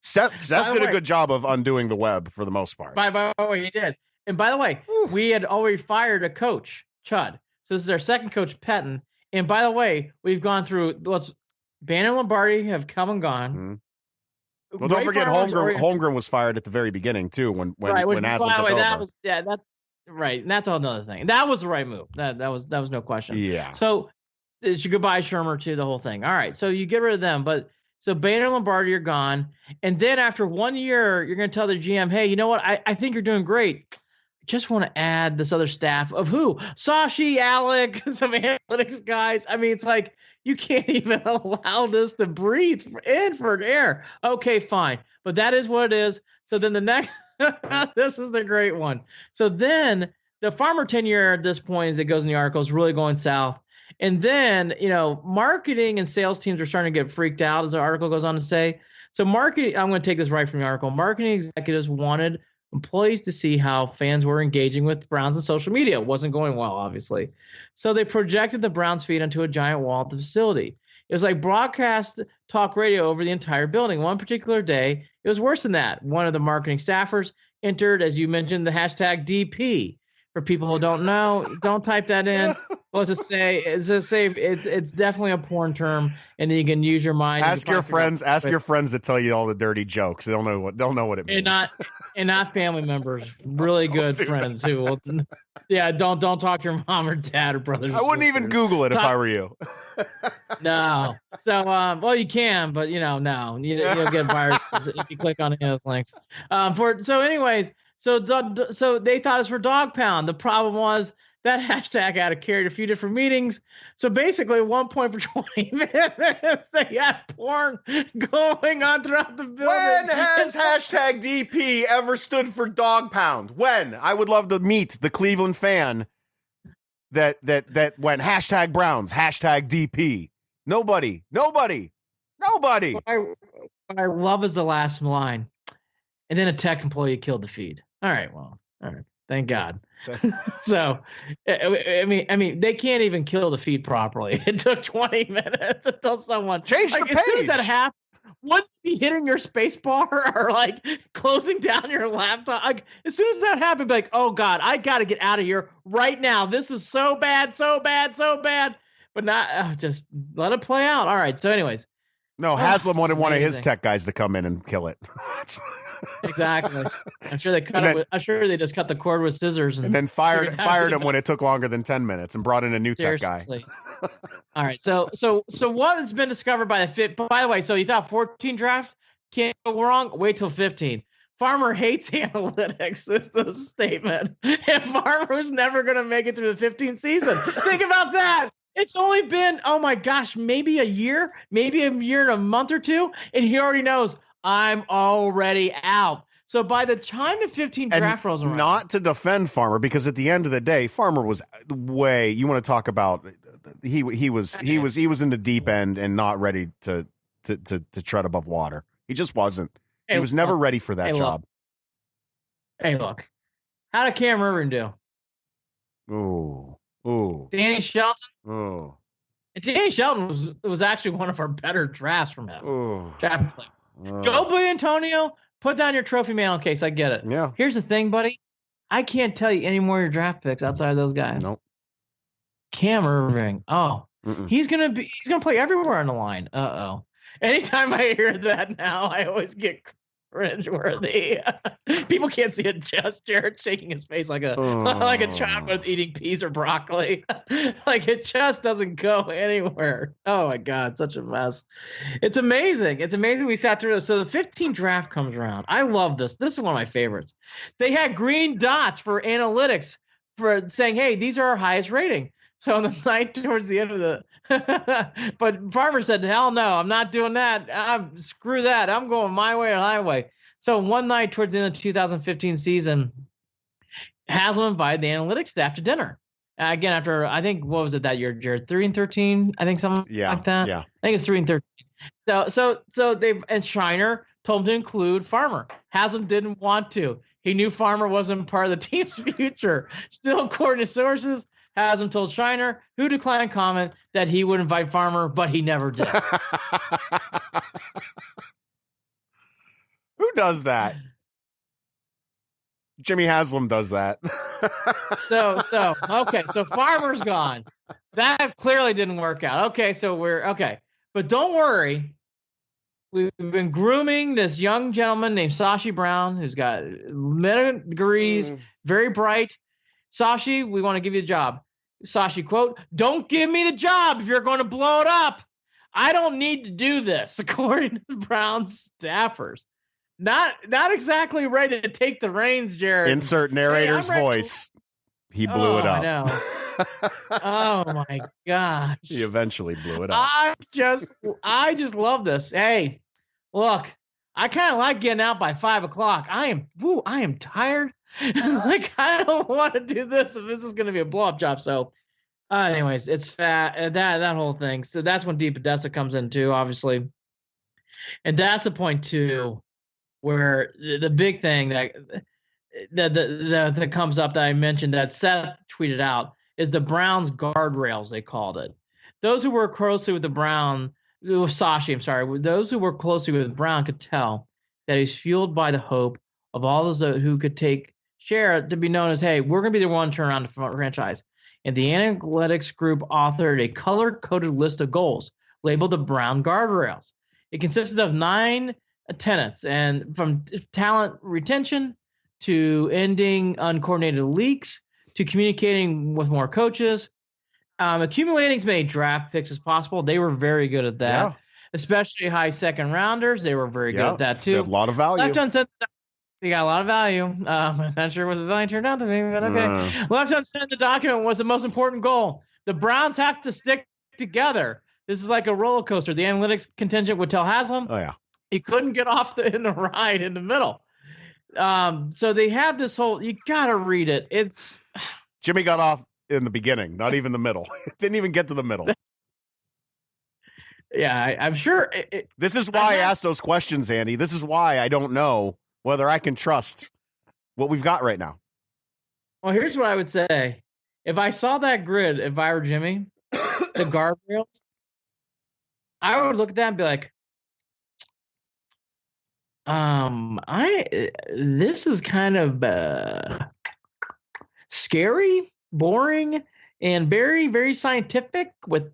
Seth did a good job of undoing the web for the most part. By the way, he did. And by the way, we had already fired a coach, Chud. So this is our second coach, Pettine. And by the way, we've gone through Banner and Lombardi have come and gone. Mm-hmm. Well, don't forget Holmgren was fired at the very beginning too when Haslem took over. That's right. And that's another thing. That was the right move. That was no question. Yeah. So it's your goodbye Shermer to the whole thing. All right. So you get rid of them, but so Banner and Lombardi are gone. And then after 1 year, you're going to tell the GM, hey, you know what? I think you're doing great. Just want to add this other staff of who? Sashi, Alec, some analytics guys. I mean, it's like you can't even allow this to breathe for air. Okay, fine. But that is what it is. So then the next, this is the great one. So then the Farmer tenure at this point, as it goes in the article, is really going south. And then, marketing and sales teams are starting to get freaked out, as the article goes on to say. So marketing, I'm going to take this right from the article. Marketing executives wanted employees to see how fans were engaging with Browns on social media. It wasn't going well, obviously. So they projected the Browns feed onto a giant wall at the facility. It was like broadcast talk radio over the entire building. One particular day, it was worse than that. One of the marketing staffers entered, as you mentioned, the hashtag DP. For people who don't know, don't type that in. What does it say? It's definitely a porn term, and then you can use your mind. Ask your friends to tell you all the dirty jokes. They'll know what it means. And not family members. Really good friends who will. Yeah, don't talk to your mom or dad or brothers. I wouldn't even Google it if I were you. No. So well, you can, but no, you'll get viruses if you click on any of those links. So they thought it was for Dog Pound. The problem was that hashtag had carried a few different meetings. So basically, at one point for 20 minutes, they had porn going on throughout the building. When has hashtag DP ever stood for Dog Pound? When? I would love to meet the Cleveland fan that went hashtag Browns, hashtag DP. Nobody. What I love is the last line. And then a tech employee killed the feed. All right. Thank God. So, I mean, they can't even kill the feed properly. It took 20 minutes until someone changed the page. As soon as that happened, wouldn't be hitting your space bar or like closing down your laptop. Like as soon as that happened, be like, oh God, I got to get out of here right now. This is so bad. But not just let it play out. All right. So, anyways. No, Haslem wanted one of his tech guys to come in and kill it. Exactly. I'm sure they just cut the cord with scissors and then fired him when it took longer than 10 minutes and brought in a new tech guy. All right. So what has been discovered by the fit? By the way, so you thought 14 draft can't go wrong? Wait till 15. Farmer hates analytics. Is the statement. And Farmer's never going to make it through the 15th season. Think about that. It's only been, oh my gosh, maybe a year and a month or two. And he already knows I'm already out. So by the time the 15th draft rolls around. Not to defend Farmer, because at the end of the day, Farmer was you want to talk about he was in the deep end and not ready to tread above water. He just wasn't. He was never ready for that job. Look. How did Cam Irving do? Ooh. Danny Shelton? Oh. Danny Shelton was actually one of our better drafts from him. Oh. Draft play. Joe Antonio, put down your trophy mail case. I get it. Yeah. Here's the thing, buddy. I can't tell you any more of your draft picks outside of those guys. Nope. Cam Irving. Oh. Mm-mm. He's gonna play everywhere on the line. Uh-oh. Anytime I hear that now, I always get cringeworthy. People can't see it. Just Jared shaking his face like a child with eating peas or broccoli. Like it just doesn't go anywhere. Oh my God, such a mess. It's amazing. It's amazing we sat through this. So the 15 draft comes around. I love this. This is one of my favorites. They had green dots for analytics for saying, hey, these are our highest rating. So on the night towards the end of the but Farmer said, hell no, I'm not doing that. Screw that. I'm going my way or highway. So one night towards the end of the 2015 season, Haslem invited the analytics staff to dinner. Again, after, I think, what was it that year, Jared? 3-13? I think something like that. Yeah. I think it's 3-13. So and Shiner told him to include Farmer. Haslem didn't want to. He knew Farmer wasn't part of the team's future. Still, according to sources, Haslem told Shiner, who declined comment, that he would invite Farmer, but he never did. Who does that? Jimmy Haslem does that. So Farmer's gone. That clearly didn't work out. Okay, so we're okay. But don't worry. We've been grooming this young gentleman named Sashi Brown, who's got medical degrees, very bright. Sashi, we want to give you the job. Sashi, quote, don't give me the job if you're going to blow it up. I don't need to do this, according to the Browns staffers. Not exactly ready to take the reins, Jared. Insert narrator's voice. He blew it up. I know. Oh my gosh. He eventually blew it up. I just love this. Hey, look, I kind of like getting out by 5:00. I am tired. Like, I don't want to do this if this is going to be a blow-up job. So, anyways, it's fat. That whole thing. So that's when Deep Odessa comes in too, obviously. And that's the point too, where the big thing that comes up that I mentioned that Seth tweeted out is the Browns guardrails, they called it. Those who work closely with those who work closely with Brown could tell that he's fueled by the hope of all those who could take share to be known as, hey, we're going to be the one to turn around the franchise. And the analytics group authored a color-coded list of goals labeled the Brown guardrails. It consisted of 9 tenets, and from talent retention to ending uncoordinated leaks to communicating with more coaches, accumulating as many draft picks as possible. They were very good at that, especially high second rounders. They were very good at that too. A lot of value. Left unsaid, they got a lot of value. I'm not sure what the value turned out to be, but okay. Left unsaid, the document was the most important goal. The Browns have to stick together. This is like a roller coaster. The analytics contingent would tell Haslem, he couldn't get off in the ride in the middle. So they have this whole, you got to read it. It's Jimmy got off in the beginning, not even the middle. Didn't even get to the middle. Yeah, I'm sure. This is why I ask those questions, Andy. This is why I don't know whether I can trust what we've got right now. Well, here's what I would say. If I saw that grid, if I were Jimmy, the guardrails, I would look at that and be like, this is kind of scary, boring, and very, very scientific with,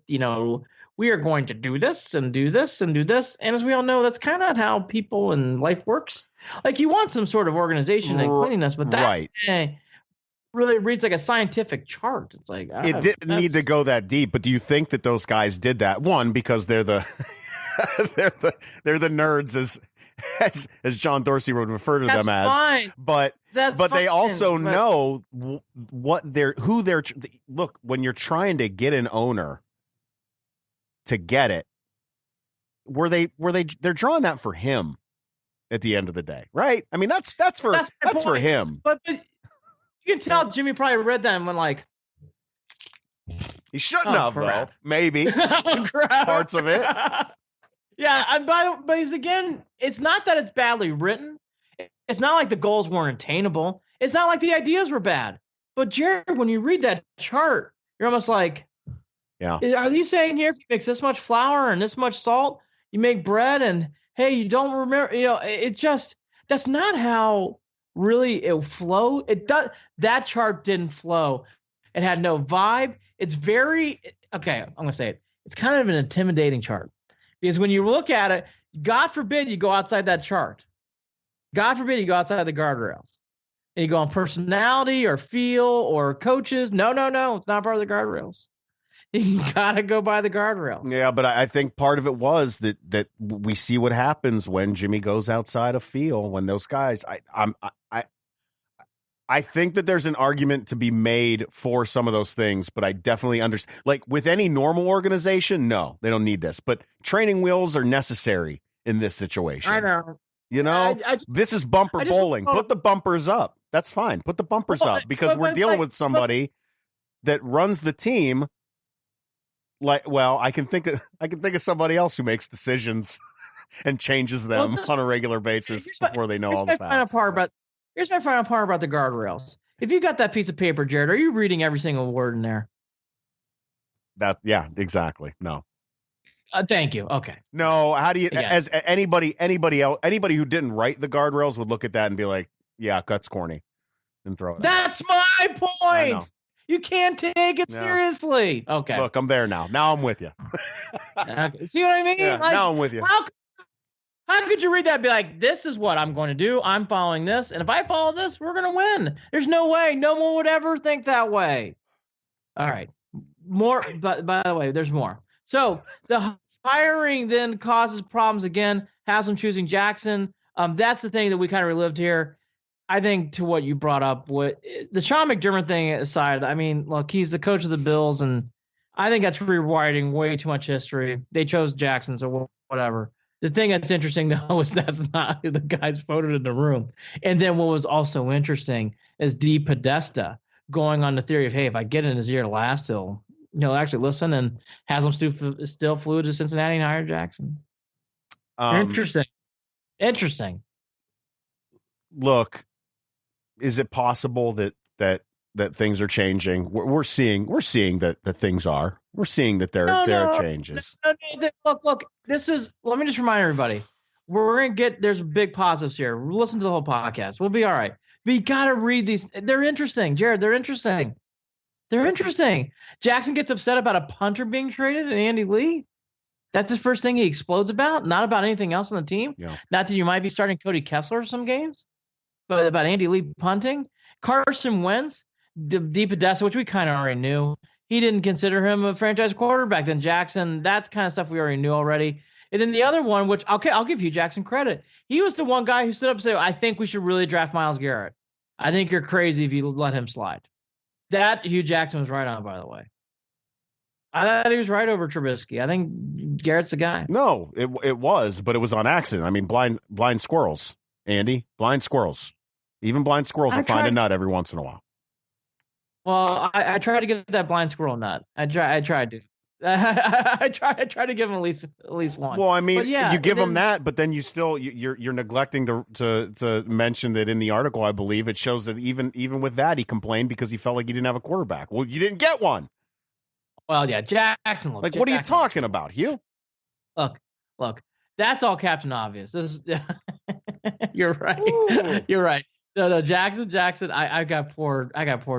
we are going to do this and do this and do this. And as we all know, that's kind of not how people in life works. Like, you want some sort of organization and cleanliness, but that really reads like a scientific chart. It's like, it didn't need to go that deep, but do you think that those guys did that? One, because they're the they're the nerds as John Dorsey would refer to them as. Fine. But they also know look, when you're trying to get an owner to get it, they're drawing that for him at the end of the day, right? I mean, that's for him. But you can tell Jimmy probably read that and went like, He shouldn't have, crap. though. Maybe Crap. parts of it. Yeah, and but again, it's not that it's badly written. It's not like the goals weren't attainable. It's not like the ideas were bad. But Jared, when you read that chart, you're almost like, yeah, are you saying here if you mix this much flour and this much salt, you make bread, and hey, you don't remember, it just, that's not how really it flowed. It does. That chart didn't flow. It had no vibe. It's very, okay, I'm going to say it. It's kind of an intimidating chart because when you look at it, God forbid you go outside that chart. God forbid you go outside the guardrails. And you go on personality or feel or coaches. No. It's not part of the guardrails. You got to go by the guardrails. Yeah, but I think part of it was that we see what happens when Jimmy goes outside of feel, when those guys, I think that there's an argument to be made for some of those things, but I definitely understand. Like with any normal organization, no, they don't need this. But training wheels are necessary in this situation. I know. This is bumper bowling. Put the bumpers up. That's fine. Put the bumpers up because we're dealing with somebody that runs the team. Like, well, I can think of somebody else who makes decisions and changes them on a regular basis before they know all the facts. Here's my final part about the guardrails. If you got that piece of paper, Jared, are you reading every single word in there? Yeah, exactly. No. Thank you. Okay. No. How do you, as anybody else, anybody who didn't write the guardrails would look at that and be like, yeah, that's corny, and throw it. That's my point. You can't take it seriously. Okay. Look, I'm there now. Now I'm with you. Okay. See what I mean? Yeah, now I'm with you. How could you read that and be like, this is what I'm going to do. I'm following this. And if I follow this, we're going to win. There's no way. No one would ever think that way. All right. More, but by the way, there's more. So the hiring then causes problems again. Haslem choosing Jackson. That's the thing that we kind of relived here. I think to what you brought up, the Sean McDermott thing aside, I mean, look, he's the coach of the Bills, and I think that's rewriting way too much history. They chose Jackson, so whatever. The thing that's interesting, though, is that's not who the guys voted in the room. And then what was also interesting is D. Podesta going on the theory of, hey, if I get in his ear to last, he'll actually listen, and Haslem still flew to Cincinnati and hired Jackson. Interesting. Look, is it possible that things are changing? We're seeing that things are. We're seeing that there are changes. Look. Let me just remind everybody. We're gonna there's big positives here. Listen to the whole podcast. We'll be all right. But you gotta read these. They're interesting, Jared. They're interesting. Jackson gets upset about a punter being traded and Andy Lee. That's his first thing he explodes about. Not about anything else on the team. Yeah. Not that you might be starting Cody Kessler some games, but about Andy Lee punting. Carson Wentz, D. Podesta, which we kind of already knew. He didn't consider him a franchise quarterback. Then Jackson, that's kind of stuff we already knew already. And then the other one, which I'll give Hugh Jackson credit. He was the one guy who stood up and said, I think we should really draft Myles Garrett. I think you're crazy if you let him slide. That Hugh Jackson was right on, by the way. I thought he was right over Trubisky. I think Garrett's the guy. No, it was, but it was on accident. I mean, blind squirrels, Andy. Blind squirrels. Even blind squirrels will find a nut every once in a while. Well, I tried to get that blind squirrel nut. I tried to. I tried to give him at least one. Well, I mean, you give him that, but then you're neglecting to mention that in the article, I believe it shows that even with that, he complained because he felt like he didn't have a quarterback. Well, you didn't get one. Well, yeah, Jackson. What are you talking about, Hugh? Look. That's all Captain Obvious. This is. You're right. Ooh. You're right. No, Jackson. I got poor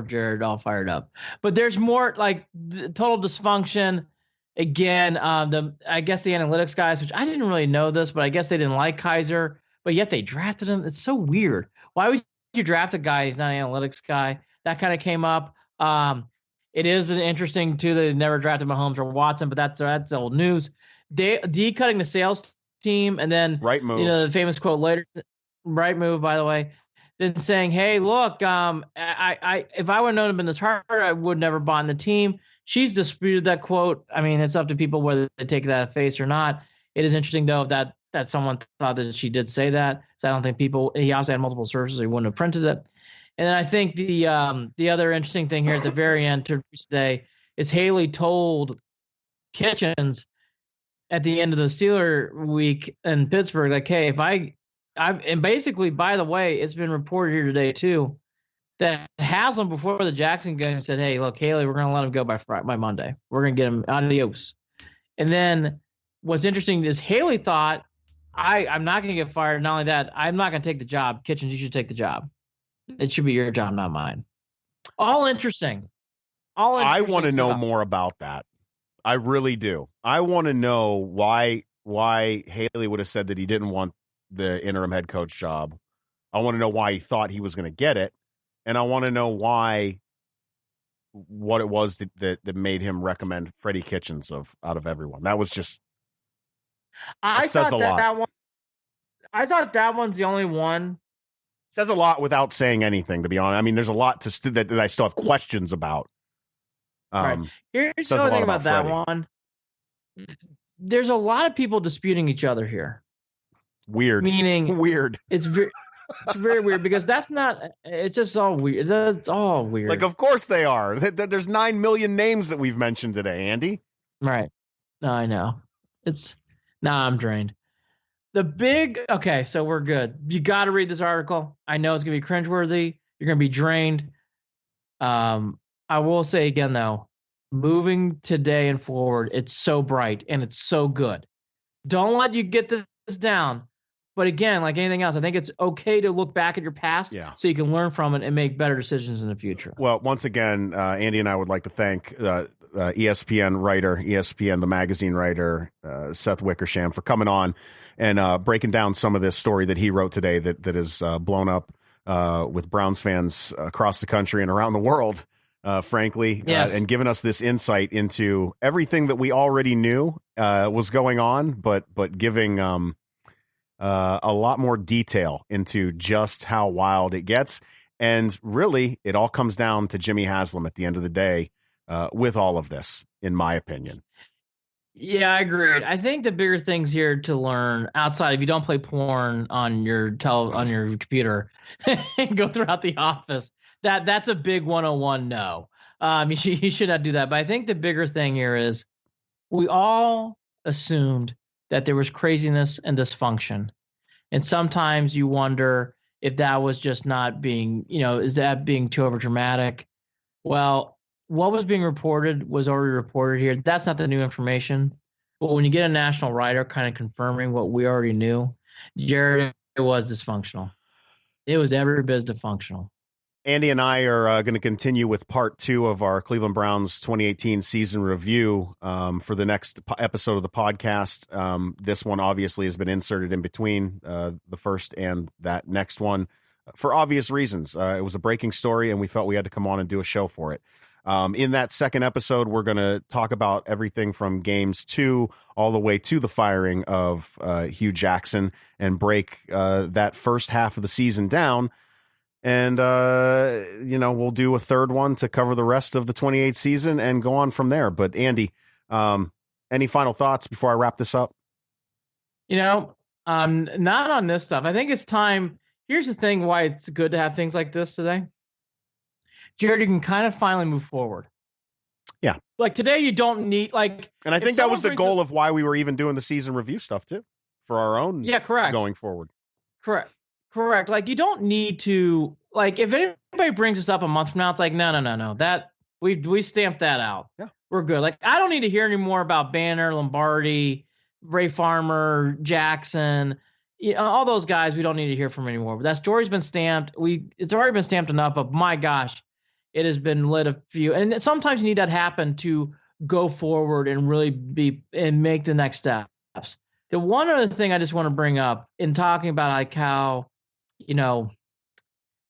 Jared all fired up. But there's more, like the total dysfunction. Again, I guess the analytics guys, which I didn't really know this, but I guess they didn't like Kaiser, but yet they drafted him. It's so weird. Why would you draft a guy who's not an analytics guy? That kind of came up. It is interesting too that they never drafted Mahomes or Watson, but that's old news. Cutting the sales team, and then right move. The famous quote later, right move, by the way. Then saying, hey, look, I if I would have known it'd been this hard, I would never bought in the team. She's disputed that quote. I mean, it's up to people whether they take that at face or not. It is interesting, though, that someone thought that she did say that. So I don't think he also had multiple sources. He wouldn't have printed it. And then I think the other interesting thing here at the very end today, is Haley told Kitchens at the end of the Steeler week in Pittsburgh, like, hey, if and basically, by the way, it's been reported here today too that Haslem before the Jackson game said, hey, look, Haley, we're going to let him go by Monday. We're going to get him adios. And then what's interesting is Haley thought, I'm not going to get fired. Not only that, I'm not going to take the job. Kitchens, you should take the job. It should be your job, not mine. All interesting. I want to know more about that. I really do. I want to know why Haley would have said that he didn't want the interim head coach job. I want to know why he thought he was going to get it. And I want to know what it was that made him recommend Freddie Kitchens out of everyone. That was just, I thought that one. I thought that one's the only one. Says a lot without saying anything, to be honest. I mean, there's a lot that I still have questions about. Right. Here's the other thing about that one. There's a lot of people disputing each other here. Weird. Meaning weird. It's very weird because that's not. It's just all weird. It's all weird. Like, of course they are. There's 9 million names that we've mentioned today, Andy. Right. No, I know. I'm drained. Okay, so we're good. You got to read this article. I know it's going to be cringeworthy. You're going to be drained. I will say again, though, moving today and forward, it's so bright and it's so good. Don't let you get this down. But again, like anything else, I think it's okay to look back at your past so you can learn from it and make better decisions in the future. Well, once again, Andy and I would like to thank ESPN writer, ESPN, the magazine writer, Seth Wickersham, for coming on and breaking down some of this story that he wrote today that is blown up with Browns fans across the country and around the world, frankly, and giving us this insight into everything that we already knew was going on, but giving a lot more detail into just how wild it gets. And really, it all comes down to Jimmy Haslem at the end of the day with all of this, in my opinion. Yeah, I agree. I think the bigger things here to learn outside, if you don't play porn on your computer and go throughout the office, that's a big 101 no. You should not do that. But I think the bigger thing here is we all assumed that there was craziness and dysfunction. And sometimes you wonder if that was just not being, is that being too overdramatic? Well, what was being reported was already reported here. That's not the new information. But when you get a national writer kind of confirming what we already knew, Jared, it was dysfunctional. It was every bit dysfunctional. Andy and I are going to continue with part 2 of our Cleveland Browns 2018 season review for the next episode of the podcast. This one obviously has been inserted in between the first and that next one for obvious reasons. It was a breaking story, and we felt we had to come on and do a show for it. In that second episode, we're going to talk about everything from games 2 all the way to the firing of Hugh Jackson and break that first half of the season down. And, we'll do a third one to cover the rest of the 28 season and go on from there. But Andy, any final thoughts before I wrap this up? Not on this stuff. I think it's time. Here's the thing why it's good to have things like this today. Jared, you can kind of finally move forward. Yeah. Like today, you don't need and I think that was the goal of why we were even doing the season review stuff too, for our own going forward. Correct. Like you don't need to, if anybody brings us up a month from now, it's like, no. That we stamped that out. Yeah. We're good. Like I don't need to hear any more about Banner, Lombardi, Ray Farmer, Jackson, all those guys we don't need to hear from anymore. But that story's been stamped. It's already been stamped enough, but my gosh, it has been lit a few. And sometimes you need that happen to go forward and really make the next steps. The one other thing I just want to bring up in talking about how,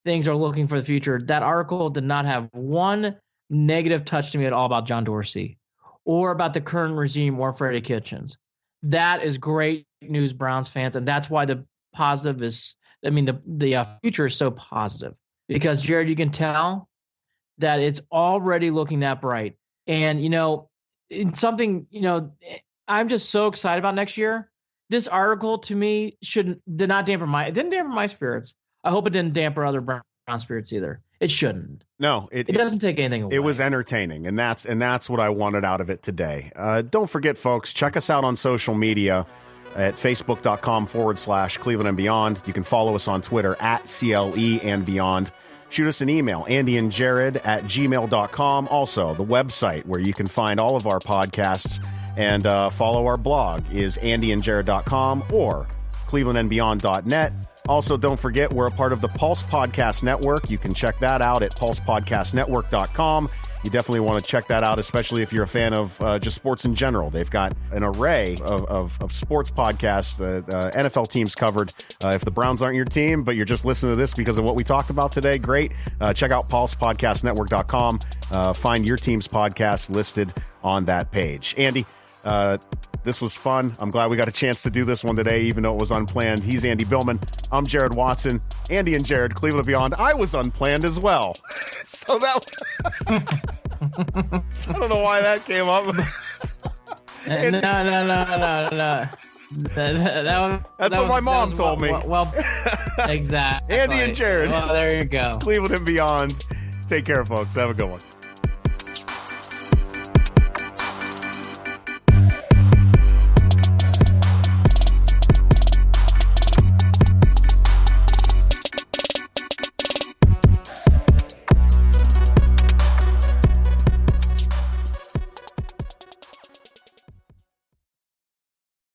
things are looking for the future, that article did not have one negative touch to me at all about John Dorsey or about the current regime or Freddie Kitchens. That is great news, Browns fans. And that's why the positive is, the future is so positive because Jared, you can tell that it's already looking that bright. And, it's something, I'm just so excited about next year. This article to me did not dampen it didn't dampen my spirits. I hope it didn't dampen other Brown spirits either. It shouldn't. No, it doesn't take anything away. It was entertaining, and that's what I wanted out of it today. Don't forget, folks, check us out on social media at facebook.com/Cleveland and Beyond. You can follow us on Twitter at CLE and Beyond. Shoot us an email, andyandjarid@gmail.com. Also, the website where you can find all of our podcasts and follow our blog is andyandjarid.com or clevelandandbeyond.net. Also, don't forget, we're a part of the Pulse Podcast Network. You can check that out at pulsepodcastnetwork.com. You definitely want to check that out, especially if you're a fan of just sports in general. They've got an array of sports podcasts, NFL teams covered. If the Browns aren't your team, but you're just listening to this because of what we talked about today, great. Check out pulsepodcastnetwork.com. Find your team's podcast listed on that page. Andy, this was fun. I'm glad we got a chance to do this one today, even though it was unplanned. He's Andy Billman. I'm Jared Watson. Andy and Jarid, Cleveland Beyond. I was unplanned as well. So that... I don't know why that came up. No. That's what my mom told me. Well, exactly. Andy and Jarid. Well, there you go. Cleveland and Beyond. Take care, folks. Have a good one.